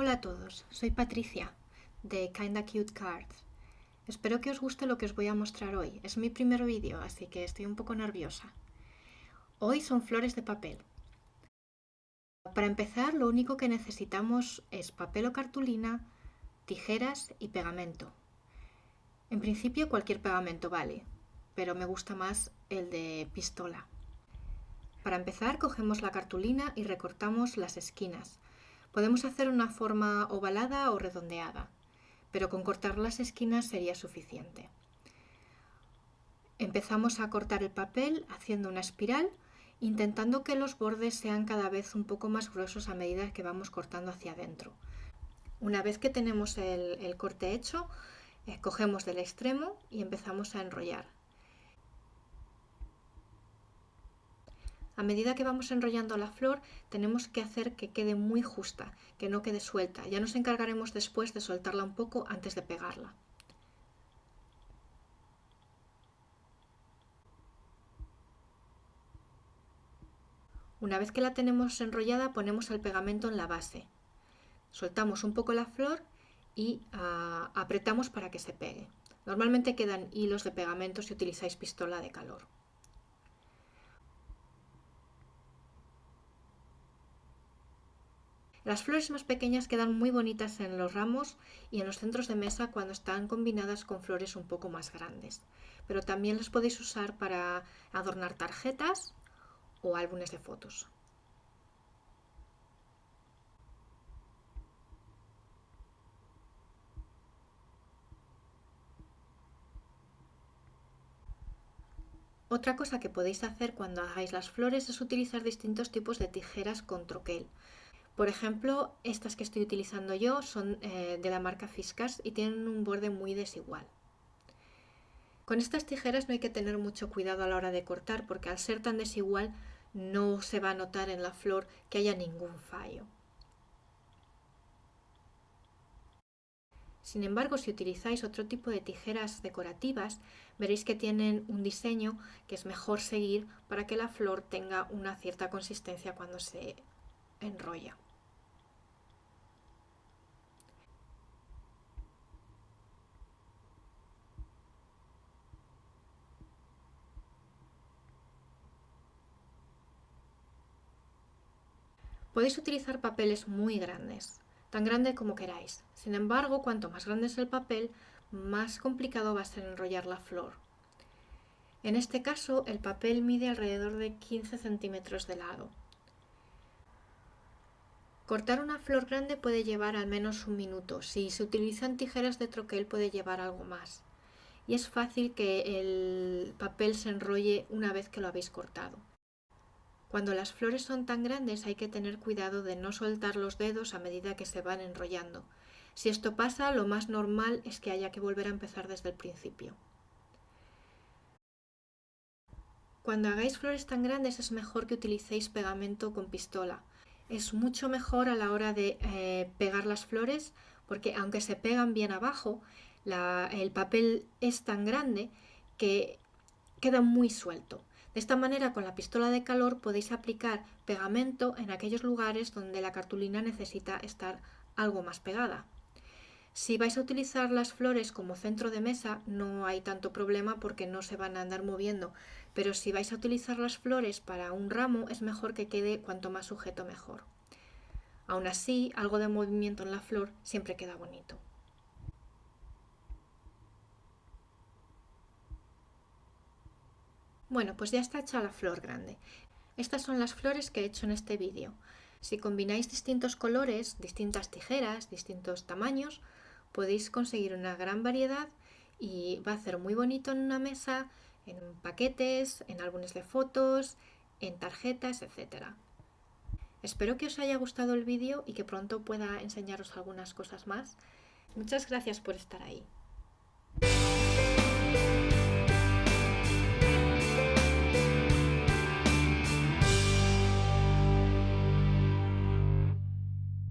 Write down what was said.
Hola a todos, soy Patricia de Kinda Cute Cards. Espero que os guste lo que os voy a mostrar hoy. Es mi primer vídeo, así que estoy un poco nerviosa. Hoy son flores de papel. Para empezar, lo único que necesitamos es papel o cartulina, tijeras y pegamento. En principio cualquier pegamento vale, pero me gusta más el de pistola. Para empezar, cogemos la cartulina y recortamos las esquinas. Podemos hacer una forma ovalada o redondeada, pero con cortar las esquinas sería suficiente. Empezamos a cortar el papel haciendo una espiral, intentando que los bordes sean cada vez un poco más gruesos a medida que vamos cortando hacia adentro. Una vez que tenemos el corte hecho, cogemos del extremo y empezamos a enrollar. A medida que vamos enrollando la flor, tenemos que hacer que quede muy justa, que no quede suelta. Ya nos encargaremos después de soltarla un poco antes de pegarla. Una vez que la tenemos enrollada, ponemos el pegamento en la base. Soltamos un poco la flor y apretamos para que se pegue. Normalmente quedan hilos de pegamento si utilizáis pistola de calor. Las flores más pequeñas quedan muy bonitas en los ramos y en los centros de mesa cuando están combinadas con flores un poco más grandes. Pero también las podéis usar para adornar tarjetas o álbumes de fotos. Otra cosa que podéis hacer cuando hagáis las flores es utilizar distintos tipos de tijeras con troquel. Por ejemplo, estas que estoy utilizando yo son de la marca Fiskars y tienen un borde muy desigual. Con estas tijeras no hay que tener mucho cuidado a la hora de cortar porque al ser tan desigual no se va a notar en la flor que haya ningún fallo. Sin embargo, si utilizáis otro tipo de tijeras decorativas, veréis que tienen un diseño que es mejor seguir para que la flor tenga una cierta consistencia cuando se enrolla. Podéis utilizar papeles muy grandes, tan grande como queráis. Sin embargo, cuanto más grande es el papel, más complicado va a ser enrollar la flor. En este caso, el papel mide alrededor de 15 centímetros de lado. Cortar una flor grande puede llevar al menos un minuto. Si se utilizan tijeras de troquel puede llevar algo más. Y es fácil que el papel se enrolle una vez que lo habéis cortado. Cuando las flores son tan grandes hay que tener cuidado de no soltar los dedos a medida que se van enrollando. Si esto pasa, lo más normal es que haya que volver a empezar desde el principio. Cuando hagáis flores tan grandes es mejor que utilicéis pegamento con pistola. Es mucho mejor a la hora de pegar las flores porque aunque se pegan bien abajo, el papel es tan grande que queda muy suelto. De esta manera, con la pistola de calor podéis aplicar pegamento en aquellos lugares donde la cartulina necesita estar algo más pegada. Si vais a utilizar las flores como centro de mesa no hay tanto problema porque no se van a andar moviendo, pero si vais a utilizar las flores para un ramo es mejor que quede cuanto más sujeto mejor. Aún así, algo de movimiento en la flor siempre queda bonito. Bueno, pues ya está hecha la flor grande. Estas son las flores que he hecho en este vídeo. Si combináis distintos colores, distintas tijeras, distintos tamaños, podéis conseguir una gran variedad y va a ser muy bonito en una mesa, en paquetes, en álbumes de fotos, en tarjetas, etc. Espero que os haya gustado el vídeo y que pronto pueda enseñaros algunas cosas más. Muchas gracias por estar ahí.